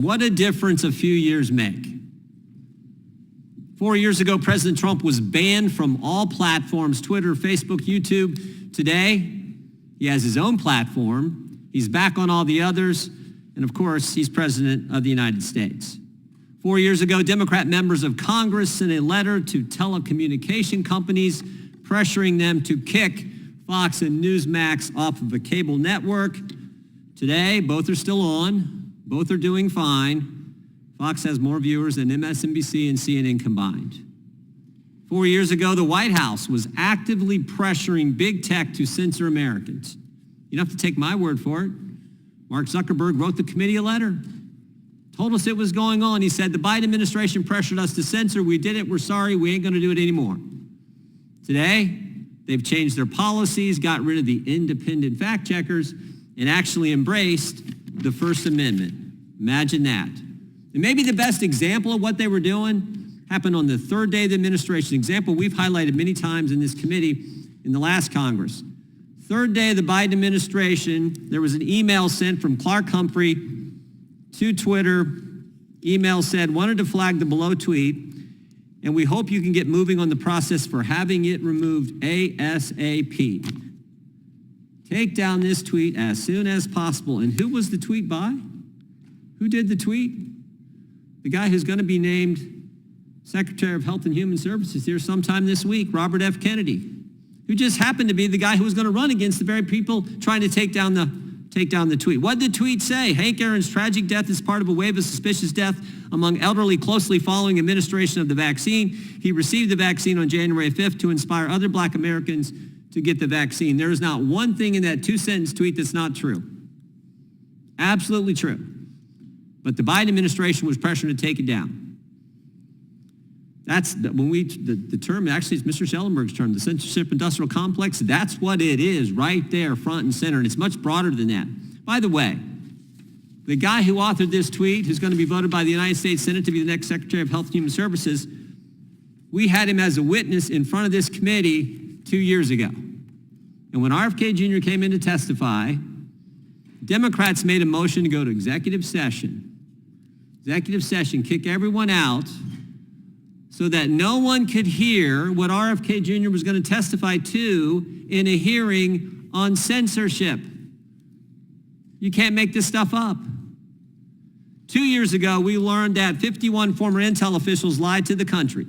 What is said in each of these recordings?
What a difference a few years make. 4 years ago, President Trump was banned from all platforms, Twitter, Facebook, YouTube. Today, he has his own platform. He's back on all the others. And of course, he's President of the United States. 4 years ago, Democrat members of Congress sent a letter to telecommunication companies pressuring them to kick Fox and Newsmax off of a cable network. Today, both are still on. Both are doing fine. Fox has more viewers than MSNBC and CNN combined. 4 years ago, the White House was actively pressuring big tech to censor Americans. You don't have to take my word for it. Mark Zuckerberg wrote the committee a letter, told us it was going on. He said, the Biden administration pressured us to censor. We did it. We're sorry. We ain't going to do it anymore. Today, they've changed their policies, got rid of the independent fact checkers, and actually embraced the First Amendment. Imagine that. And maybe the best example of what they were doing happened on the third day of the administration. Example we've highlighted many times in this committee in the last Congress. Third day of the Biden administration, there was an email sent from Clark Humphrey to Twitter. Email said, wanted to flag the below tweet, and we hope you can get moving on the process for having it removed ASAP. Take down this tweet as soon as possible. And who was the tweet by? Who did the tweet? The guy who's going to be named Secretary of Health and Human Services here sometime this week, Robert F. Kennedy, who just happened to be the guy who was going to run against the very people trying to take down the tweet. What did the tweet say? Hank Aaron's tragic death is part of a wave of suspicious death among elderly closely following administration of the vaccine. He received the vaccine on January 5th to inspire other Black Americans to get the vaccine. There is not one thing in that two-sentence tweet that's not true. Absolutely true. But the Biden administration was pressured to take it down. That's when the term, actually it's Mr. Schellenberg's term, the censorship-industrial complex, that's what it is right there, front and center, and it's much broader than that. By the way, the guy who authored this tweet, who's going to be voted by the United States Senate to be the next Secretary of Health and Human Services, we had him as a witness in front of this committee 2 years ago. And when RFK Jr. came in to testify, Democrats made a motion to go to executive session, kick everyone out so that no one could hear what RFK Jr. was going to testify to in a hearing on censorship. You can't make this stuff up. 2 years ago, we learned that 51 former Intel officials lied to the country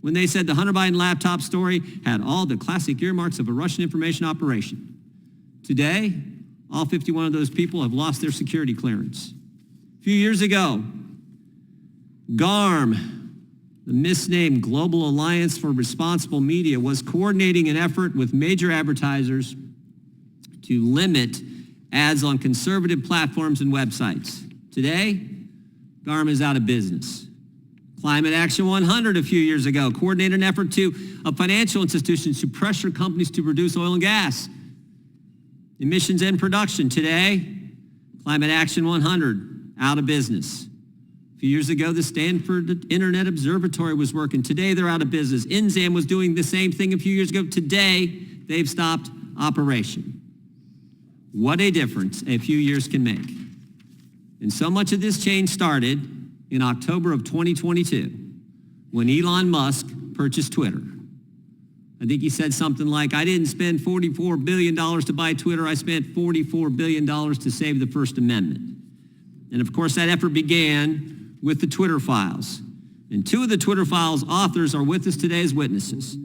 when they said the Hunter Biden laptop story had all the classic earmarks of a Russian information operation. Today, all 51 of those people have lost their security clearance. A few years ago, GARM, the misnamed Global Alliance for Responsible Media, was coordinating an effort with major advertisers to limit ads on conservative platforms and websites. Today, GARM is out of business. Climate Action 100 a few years ago coordinated an effort of financial institutions to pressure companies to reduce oil and gas emissions and production. Today, Climate Action 100 out of business. A few years ago, the Stanford Internet Observatory was working. Today, they're out of business. INSAM was doing the same thing a few years ago. Today, they've stopped operation. What a difference a few years can make. And so much of this change started in October of 2022 when Elon Musk purchased Twitter. I think he said something like, I didn't spend $44 billion to buy Twitter. I spent $44 billion to save the First Amendment. And of course, that effort began with the Twitter files. And two of the Twitter files authors are with us today as witnesses.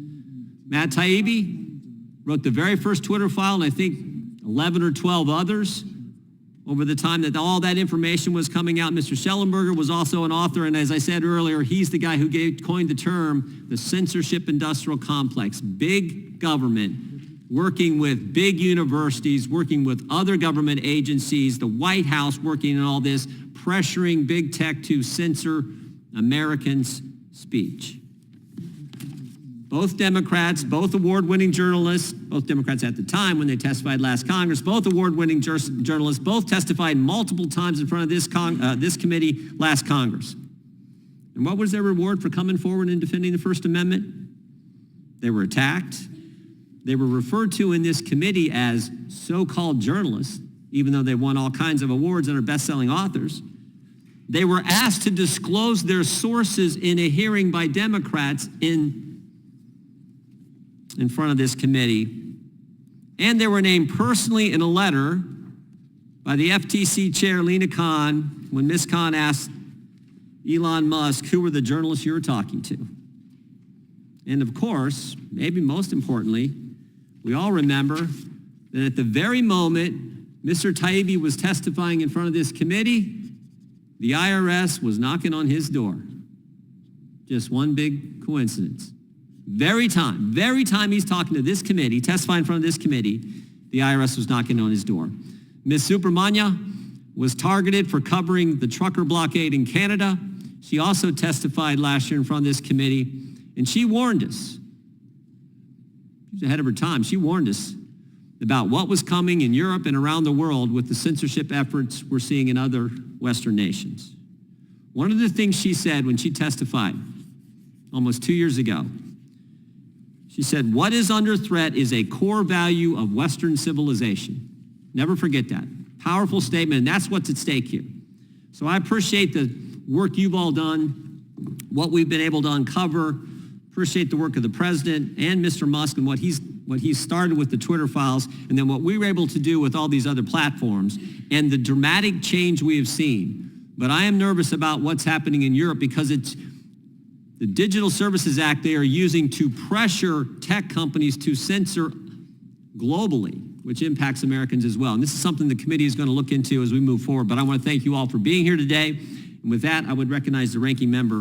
Matt Taibbi wrote the very first Twitter file, and I think 11 or 12 others over the time that all that information was coming out. Mr. Schellenberger was also an author, and as I said earlier, he's the guy who coined the term the censorship-industrial complex. Big government working with big universities, working with other government agencies, the White House working in all this, pressuring big tech to censor Americans' speech. Both Democrats, both award-winning journalists, both Democrats at the time when they testified last Congress, both award-winning journalists, both testified multiple times in front of this committee last Congress. And what was their reward for coming forward and defending the First Amendment? They were attacked. They were referred to in this committee as so-called journalists, even though they won all kinds of awards and are best-selling authors. They were asked to disclose their sources in a hearing by Democrats in front of this committee. And they were named personally in a letter by the FTC chair, Lena Khan, when Ms. Khan asked Elon Musk, who were the journalists you were talking to? And of course, maybe most importantly, we all remember that at the very moment Mr. Taibbi was testifying in front of this committee, the IRS was knocking on his door. Just one big coincidence. Very time he's talking to this committee, testifying in front of this committee, the IRS was knocking on his door. Ms. Subramanya was targeted for covering the trucker blockade in Canada. She also testified last year in front of this committee, and she warned us. She was ahead of her time. She warned us about what was coming in Europe and around the world with the censorship efforts we're seeing in other Western nations. One of the things she said when she testified almost 2 years ago, she said, what is under threat is a core value of Western civilization. Never forget that. Powerful statement, and that's what's at stake here. So I appreciate the work you've all done, what we've been able to uncover. Appreciate the work of the president and Mr. Musk and what he's started with the Twitter files, and then what we were able to do with all these other platforms and the dramatic change we have seen. But I am nervous about what's happening in Europe because it's the Digital Services Act they are using to pressure tech companies to censor globally, which impacts Americans as well. And this is something the committee is going to look into as we move forward. But I want to thank you all for being here today. And with that, I would recognize the ranking member